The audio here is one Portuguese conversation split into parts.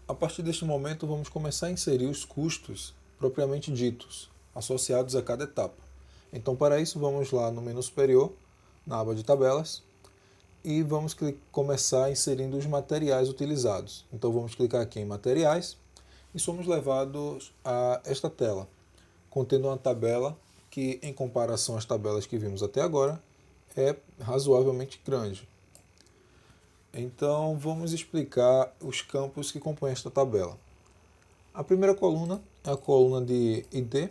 A partir deste momento, vamos começar a inserir os custos propriamente ditos, associados a cada etapa. Então, para isso, vamos lá no menu superior, na aba de tabelas, e vamos começar inserindo os materiais utilizados. Então, vamos clicar aqui em materiais e somos levados a esta tela, contendo uma tabela que, em comparação às tabelas que vimos até agora, é razoavelmente grande. Então, vamos explicar os campos que compõem esta tabela. A primeira coluna é a coluna de ID,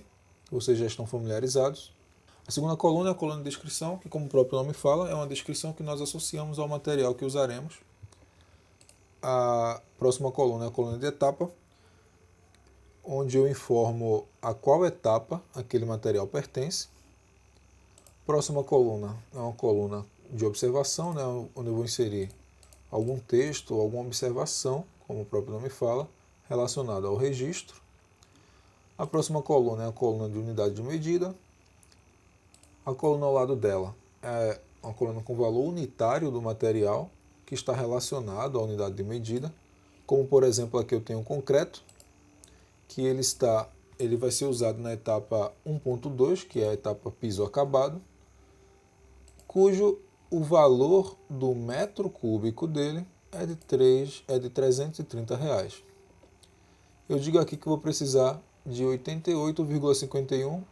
vocês já estão familiarizados. A segunda coluna é a coluna de descrição, que, como o próprio nome fala, é uma descrição que nós associamos ao material que usaremos. A próxima coluna é a coluna de etapa, onde eu informo a qual etapa aquele material pertence. Próxima coluna é uma coluna de observação, né, onde eu vou inserir algum texto, alguma observação, como o próprio nome fala, relacionada ao registro. A próxima coluna é a coluna de unidade de medida. A coluna ao lado dela é uma coluna com valor unitário do material, que está relacionado à unidade de medida, como por exemplo aqui eu tenho um concreto, que ele vai ser usado na etapa 1.2, que é a etapa piso acabado, cujo o valor do metro cúbico dele é de R$330. Eu digo aqui que vou precisar de 88,51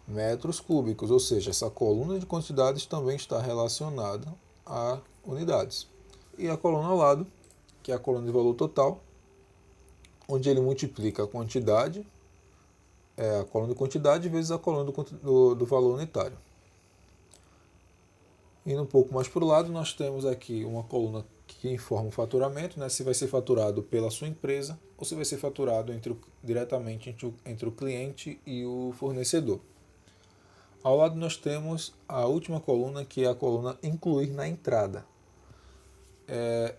metros cúbicos, ou seja, essa coluna de quantidades também está relacionada a unidades. E a coluna ao lado, que é a coluna de valor total, onde ele multiplica a quantidade, a coluna de quantidade vezes a coluna do valor unitário. Indo um pouco mais para o lado, nós temos aqui uma coluna que informa o faturamento, né, se vai ser faturado pela sua empresa ou se vai ser faturado diretamente entre o cliente e o fornecedor. Ao lado nós temos a última coluna, que é a coluna incluir na entrada.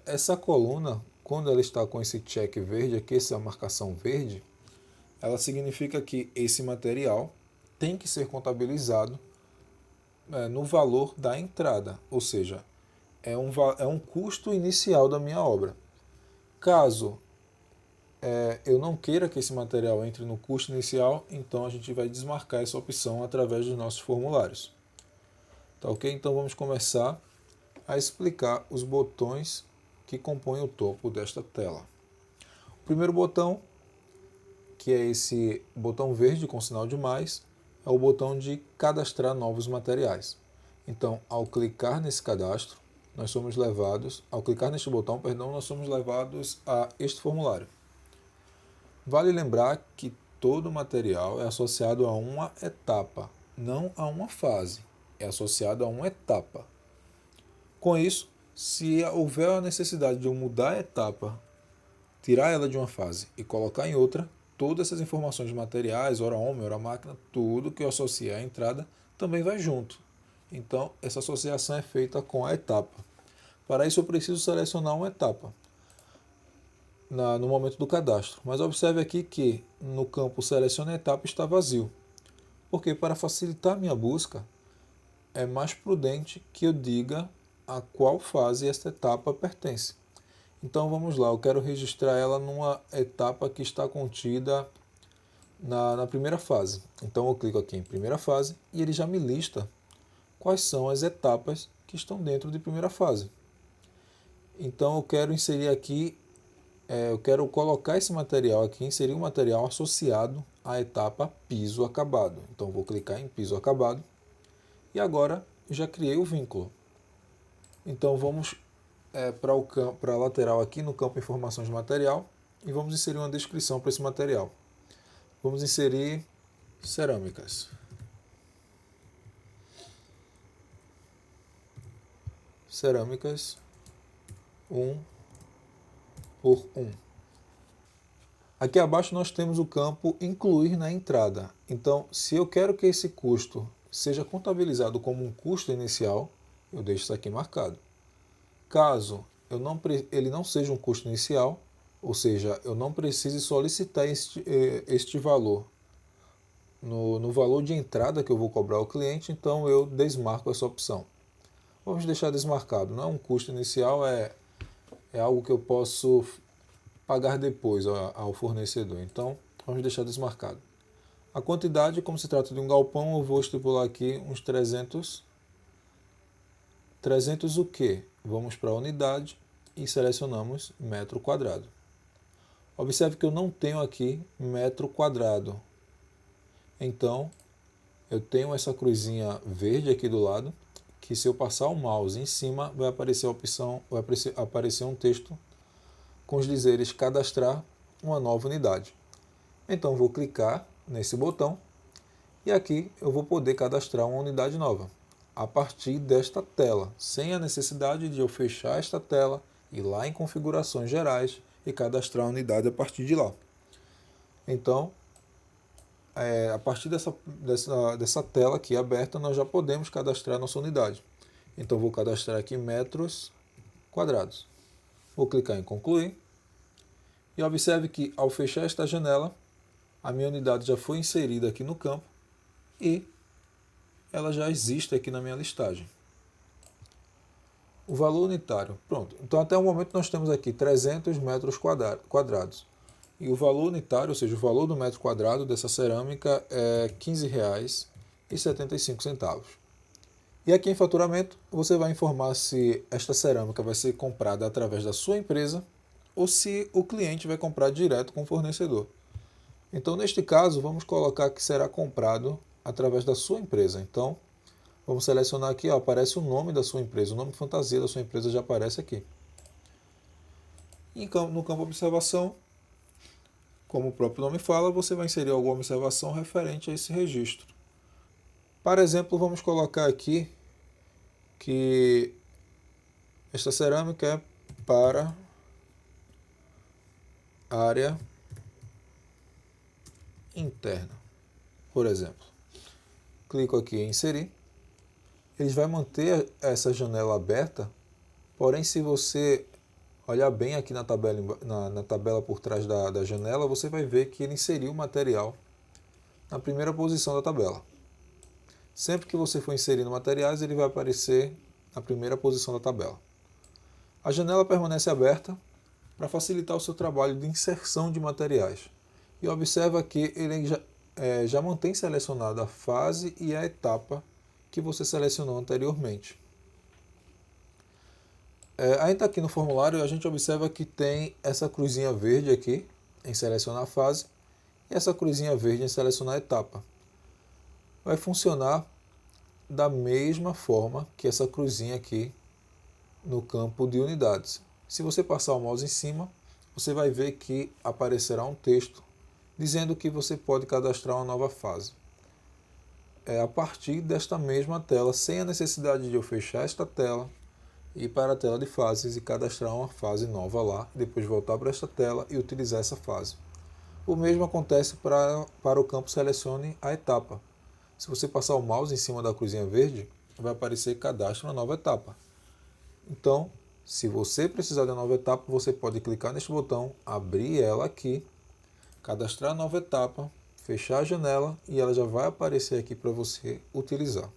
Essa coluna, quando ela está com esse check verde aqui, essa marcação verde, ela significa que esse material tem que ser contabilizado no valor da entrada, ou seja, é um custo inicial da minha obra. Caso eu não queira que esse material entre no custo inicial, então a gente vai desmarcar essa opção através dos nossos formulários. Tá ok? Então vamos começar a explicar os botões que compõem o topo desta tela. O primeiro botão, que é esse botão verde com sinal de mais, é o botão de cadastrar novos materiais. Então, ao clicar nesse cadastro, ao clicar neste botão, nós somos levados a este formulário. Vale lembrar que todo material é associado a uma etapa, não a uma fase. É associado a uma etapa. Com isso, se houver a necessidade de eu mudar a etapa, tirar ela de uma fase e colocar em outra, todas essas informações de materiais, hora homem, hora máquina, tudo que eu associei à entrada também vai junto. Então, essa associação é feita com a etapa. Para isso, eu preciso selecionar uma etapa no momento do cadastro. Mas observe aqui que no campo Selecione a etapa está vazio. Porque para facilitar a minha busca, é mais prudente que eu diga a qual fase esta etapa pertence. Então vamos lá, eu quero registrar ela numa etapa que está contida na primeira fase. Então eu clico aqui em primeira fase e ele já me lista quais são as etapas que estão dentro de primeira fase. Então eu quero inserir aqui, eu quero colocar esse material aqui, inserir um material associado à etapa piso acabado. Então vou clicar em piso acabado e agora eu já criei o vínculo. Então vamos para a lateral aqui no campo informações de material e vamos inserir uma descrição para esse material. Vamos inserir cerâmicas. Cerâmicas 1 por 1. Aqui abaixo nós temos o campo incluir na entrada. Então, se eu quero que esse custo seja contabilizado como um custo inicial, eu deixo isso aqui marcado. Caso ele não seja um custo inicial, ou seja, eu não precise solicitar este valor no valor de entrada que eu vou cobrar ao cliente, então eu desmarco essa opção. Vamos deixar desmarcado, não é um custo inicial, é algo que eu posso pagar depois ao fornecedor. Então, vamos deixar desmarcado. A quantidade, como se trata de um galpão, eu vou estipular aqui uns 300. 300 o quê? Vamos para a unidade e selecionamos metro quadrado. Observe que eu não tenho aqui metro quadrado. Então, eu tenho essa cruzinha verde aqui do lado, que se eu passar o mouse em cima, vai aparecer a opção, vai aparecer um texto com os dizeres cadastrar uma nova unidade. Então, vou clicar nesse botão e aqui eu vou poder cadastrar uma unidade nova a partir desta tela, sem a necessidade de eu fechar esta tela, ir lá em configurações gerais e cadastrar a unidade a partir de lá. Então, a partir dessa tela aqui aberta, nós já podemos cadastrar a nossa unidade. Então, vou cadastrar aqui metros quadrados. Vou clicar em concluir. E observe que ao fechar esta janela, a minha unidade já foi inserida aqui no campo e ela já existe aqui na minha listagem. O valor unitário. Pronto. Então, até o momento, nós temos aqui 300 metros quadrados. E o valor unitário, ou seja, o valor do metro quadrado dessa cerâmica é R$ 15,75. E aqui em faturamento, você vai informar se esta cerâmica vai ser comprada através da sua empresa ou se o cliente vai comprar direto com o fornecedor. Então, neste caso, vamos colocar que será comprado através da sua empresa. Então, vamos selecionar aqui, ó, aparece o nome da sua empresa, o nome fantasia da sua empresa já aparece aqui. No campo observação, como o próprio nome fala, você vai inserir alguma observação referente a esse registro. Para exemplo, vamos colocar aqui que esta cerâmica é para área interna, por exemplo. Clico aqui em inserir. Ele vai manter essa janela aberta, porém se você olhar bem aqui na tabela, na tabela por trás da janela, você vai ver que ele inseriu o material na primeira posição da tabela. Sempre que você for inserindo materiais, ele vai aparecer na primeira posição da tabela. A janela permanece aberta para facilitar o seu trabalho de inserção de materiais. E observa que ele já mantém selecionada a fase e a etapa que você selecionou anteriormente. Ainda aqui no formulário, a gente observa que tem essa cruzinha verde aqui em selecionar a fase e essa cruzinha verde em selecionar a etapa. Vai funcionar da mesma forma que essa cruzinha aqui no campo de unidades. Se você passar o mouse em cima, você vai ver que aparecerá um texto dizendo que você pode cadastrar uma nova fase. A partir desta mesma tela, sem a necessidade de eu fechar esta tela, ir para a tela de fases e cadastrar uma fase nova lá, depois voltar para esta tela e utilizar essa fase. O mesmo acontece para o campo selecione a etapa. Se você passar o mouse em cima da cruzinha verde, vai aparecer cadastre uma nova etapa. Então, se você precisar da nova etapa, você pode clicar neste botão, abrir ela aqui, cadastrar a nova etapa, fechar a janela e ela já vai aparecer aqui para você utilizar.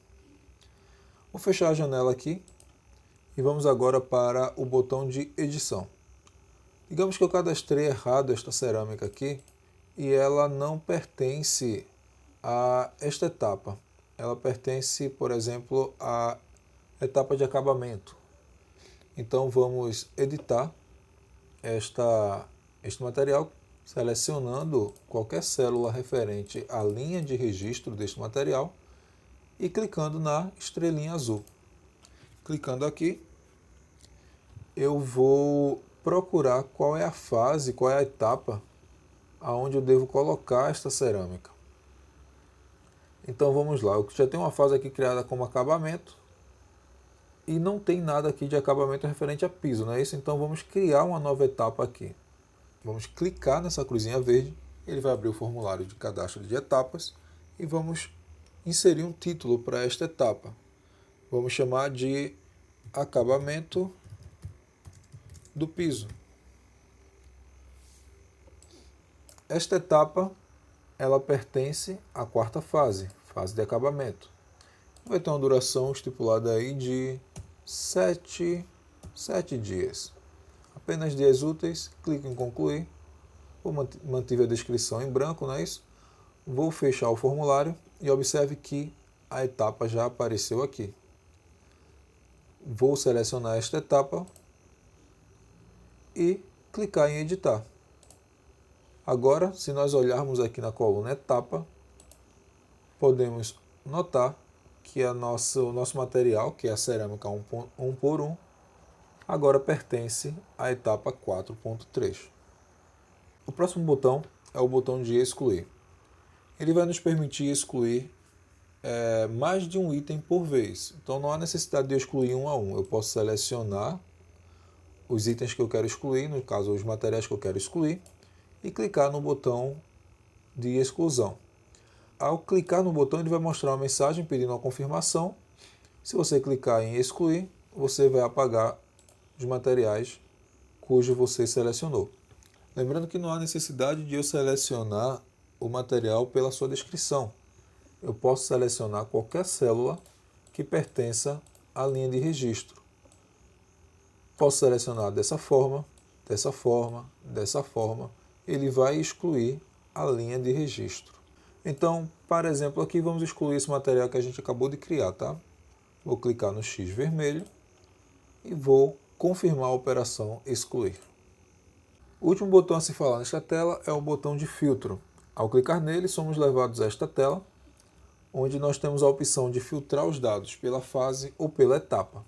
Vou fechar a janela aqui e vamos agora para o botão de edição. Digamos que eu cadastrei errado esta cerâmica aqui e ela não pertence a esta etapa. Ela pertence, por exemplo, à etapa de acabamento. Então vamos editar este material, selecionando qualquer célula referente à linha de registro deste material e clicando na estrelinha azul. Clicando aqui, eu vou procurar qual é a fase, qual é a etapa aonde eu devo colocar esta cerâmica. Então vamos lá, eu já tenho uma fase aqui criada como acabamento e não tem nada aqui de acabamento referente a piso, não é isso? Então vamos criar uma nova etapa aqui. Vamos clicar nessa cruzinha verde, ele vai abrir o formulário de cadastro de etapas e vamos inserir um título para esta etapa. Vamos chamar de acabamento do piso. Esta etapa ela pertence à quarta fase, fase de acabamento. Vai ter uma duração estipulada aí de 7 dias. apenas dias úteis, clico em concluir, mantive a descrição em branco, não é isso? Vou fechar o formulário e observe que a etapa já apareceu aqui. Vou selecionar esta etapa e clicar em editar. Agora, se nós olharmos aqui na coluna etapa, podemos notar que o nosso material, que é a cerâmica 1 por 1, agora pertence à etapa 4.3. O próximo botão é o botão de excluir. Ele vai nos permitir excluir mais de um item por vez. Então não há necessidade de excluir um a um. Eu posso selecionar os itens que eu quero excluir, no caso os materiais que eu quero excluir, e clicar no botão de exclusão. Ao clicar no botão, ele vai mostrar uma mensagem pedindo uma confirmação. Se você clicar em excluir, você vai apagar os materiais cujo você selecionou. Lembrando que não há necessidade de eu selecionar o material pela sua descrição. Eu posso selecionar qualquer célula que pertença à linha de registro. Posso selecionar dessa forma, dessa forma, dessa forma. Ele vai excluir a linha de registro. Então, por exemplo, aqui vamos excluir esse material que a gente acabou de criar, tá? Vou clicar no X vermelho e vou confirmar a operação excluir. O último botão a se falar nesta tela é o botão de filtro. Ao clicar nele, somos levados a esta tela, onde nós temos a opção de filtrar os dados pela fase ou pela etapa.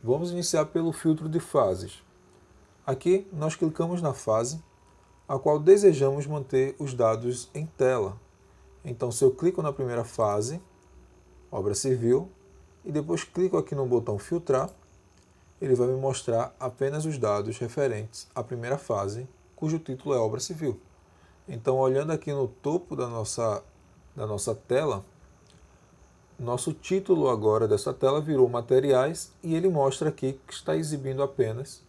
Vamos iniciar pelo filtro de fases. Aqui nós clicamos na fase a qual desejamos manter os dados em tela. Então, se eu clico na primeira fase, obra civil, e depois clico aqui no botão filtrar, ele vai me mostrar apenas os dados referentes à primeira fase, cujo título é obra civil. Então, olhando aqui no topo da nossa tela, nosso título agora dessa tela virou materiais e ele mostra aqui que está exibindo apenas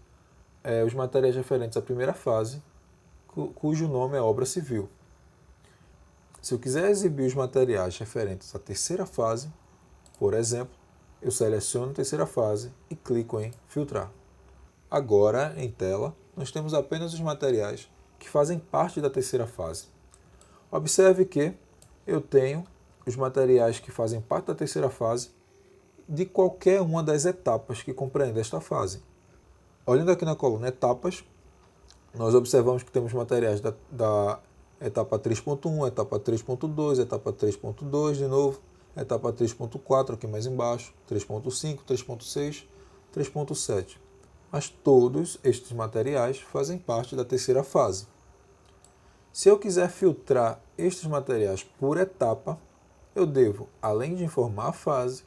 os materiais referentes à primeira fase, cujo nome é obra civil. Se eu quiser exibir os materiais referentes à terceira fase, por exemplo, eu seleciono a terceira fase e clico em filtrar. Agora, em tela, nós temos apenas os materiais que fazem parte da terceira fase. Observe que eu tenho os materiais que fazem parte da terceira fase de qualquer uma das etapas que compreende esta fase. Olhando aqui na coluna etapas, nós observamos que temos materiais da etapa 3.1, etapa 3.2, etapa 3.2 de novo, etapa 3.4 aqui mais embaixo, 3.5, 3.6, 3.7. Mas todos estes materiais fazem parte da terceira fase. Se eu quiser filtrar estes materiais por etapa, eu devo, além de informar a fase,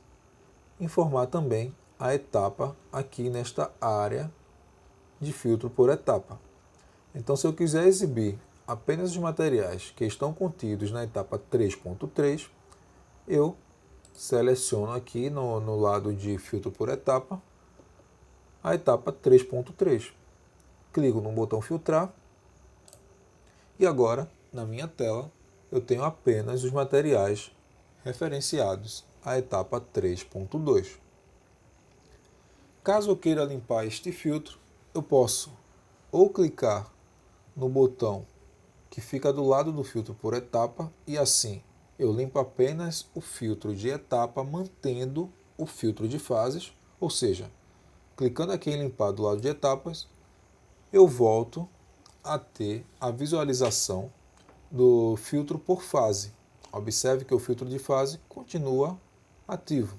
informar também a etapa aqui nesta área de filtro por etapa. Então, se eu quiser exibir apenas os materiais que estão contidos na etapa 3.3, eu seleciono aqui no lado de filtro por etapa a etapa 3.3. Clico no botão filtrar e agora, na minha tela, eu tenho apenas os materiais referenciados à etapa 3.2. Caso eu queira limpar este filtro, eu posso ou clicar no botão que fica do lado do filtro por etapa e assim eu limpo apenas o filtro de etapa mantendo o filtro de fases, ou seja, clicando aqui em limpar do lado de etapas, eu volto a ter a visualização do filtro por fase. Observe que o filtro de fase continua ativo.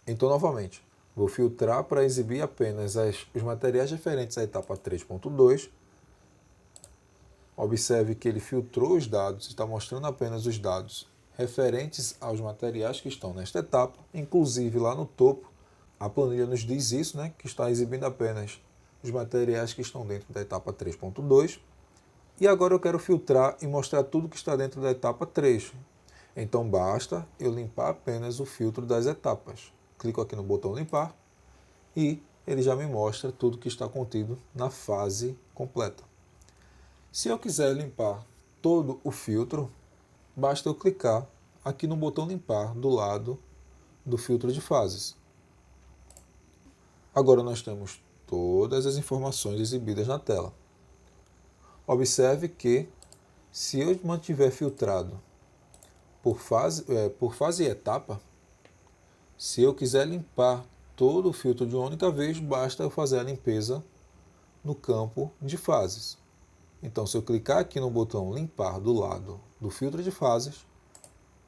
Então, novamente, vou filtrar para exibir apenas os materiais referentes à etapa 3.2. Observe que ele filtrou os dados, está mostrando apenas os dados referentes aos materiais que estão nesta etapa. Inclusive, lá no topo, a planilha nos diz isso, né, que está exibindo apenas os materiais que estão dentro da etapa 3.2. E agora eu quero filtrar e mostrar tudo que está dentro da etapa 3. Então, basta eu limpar apenas o filtro das etapas. Clico aqui no botão limpar e ele já me mostra tudo que está contido na fase completa. Se eu quiser limpar todo o filtro, basta eu clicar aqui no botão limpar do lado do filtro de fases. Agora nós temos todas as informações exibidas na tela. Observe que, se eu mantiver filtrado por fase e etapa, se eu quiser limpar todo o filtro de uma única vez, basta eu fazer a limpeza no campo de fases. Então, se eu clicar aqui no botão limpar do lado do filtro de fases,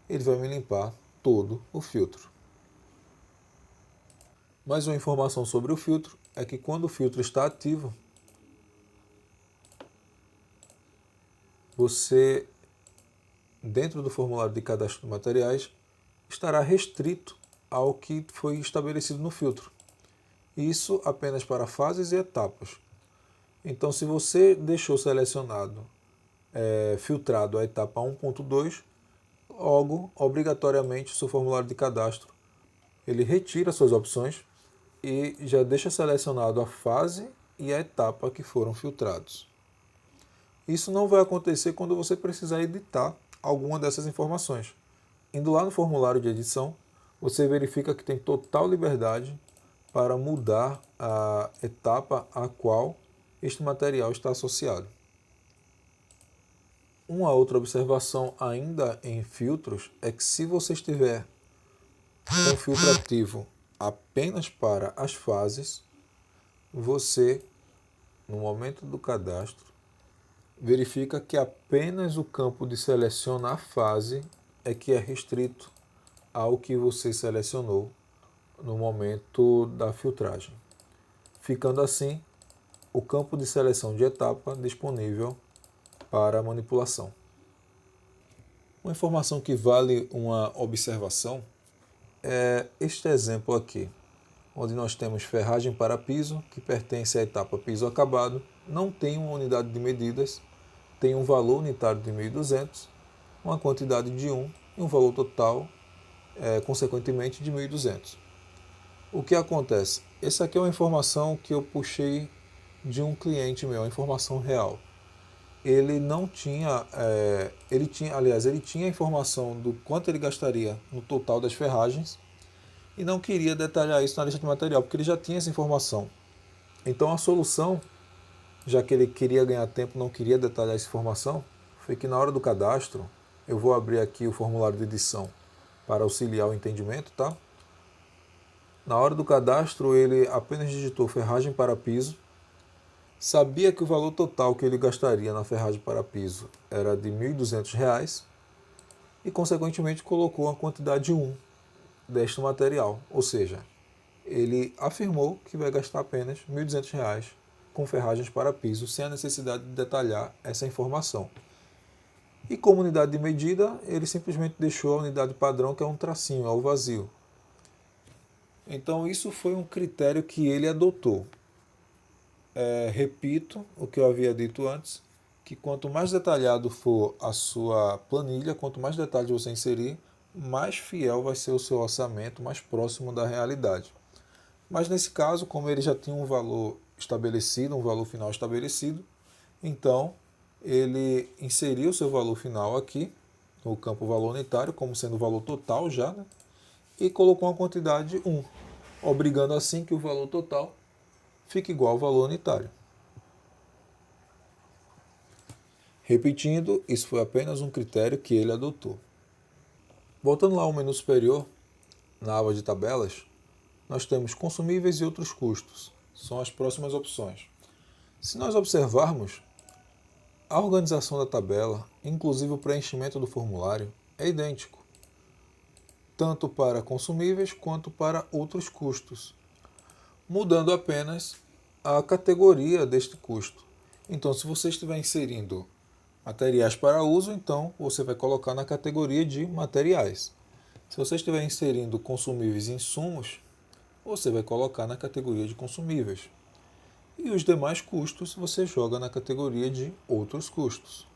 ele vai me limpar todo o filtro. Mais uma informação sobre o filtro é que quando o filtro está ativo, você, dentro do formulário de cadastro de materiais, estará restrito ao que foi estabelecido no filtro. Isso apenas para fases e etapas. Então, se você deixou selecionado, filtrado a etapa 1.2, logo, obrigatoriamente, o seu formulário de cadastro, ele retira suas opções e já deixa selecionado a fase e a etapa que foram filtrados. Isso não vai acontecer quando você precisar editar alguma dessas informações. Indo lá no formulário de edição, você verifica que tem total liberdade para mudar a etapa a qual este material está associado. Uma outra observação ainda em filtros é que, se você estiver com o filtro ativo apenas para as fases, você, no momento do cadastro, verifica que apenas o campo de selecionar fase é que é restrito ao que você selecionou no momento da filtragem, ficando assim o campo de seleção de etapa disponível para manipulação. Uma informação que vale uma observação é este exemplo aqui, onde nós temos ferragem para piso, que pertence à etapa piso acabado, não tem uma unidade de medidas, tem um valor unitário de 1.200, uma quantidade de 1 e um valor total, consequentemente, de 1.200. O que acontece? Essa aqui é uma informação que eu puxei de um cliente meu, uma informação real. Ele não tinha, ele tinha a informação do quanto ele gastaria no total das ferragens e não queria detalhar isso na lista de material, porque ele já tinha essa informação. Então a solução, já que ele queria ganhar tempo, não queria detalhar essa informação, foi que na hora do cadastro, eu vou abrir aqui o formulário de edição para auxiliar o entendimento, tá? Na hora do cadastro, ele apenas digitou ferragem para piso, sabia que o valor total que ele gastaria na ferragem para piso era de R$ 1.200 e, consequentemente, colocou a quantidade 1 deste material. Ou seja, ele afirmou que vai gastar apenas R$ 1.200 com ferragens para piso, sem a necessidade de detalhar essa informação. E como unidade de medida, ele simplesmente deixou a unidade padrão, que é um tracinho, é o vazio. Então, isso foi um critério que ele adotou. Repito o que eu havia dito antes, que quanto mais detalhado for a sua planilha, quanto mais detalhes você inserir, mais fiel vai ser o seu orçamento, mais próximo da realidade. Mas nesse caso, como ele já tinha um valor estabelecido, um valor final estabelecido, então ele inseriu o seu valor final aqui, no campo valor unitário, como sendo o valor total já, né? E colocou uma quantidade 1, obrigando assim que o valor total fique igual ao valor unitário. Repetindo, isso foi apenas um critério que ele adotou. Voltando lá ao menu superior, na aba de tabelas, nós temos consumíveis e outros custos. São as próximas opções. Se nós observarmos, a organização da tabela, inclusive o preenchimento do formulário, é idêntico, tanto para consumíveis quanto para outros custos, mudando apenas a categoria deste custo. Então, se você estiver inserindo materiais para uso, então você vai colocar na categoria de materiais. Se você estiver inserindo consumíveis e insumos, você vai colocar na categoria de consumíveis. E os demais custos você joga na categoria de outros custos.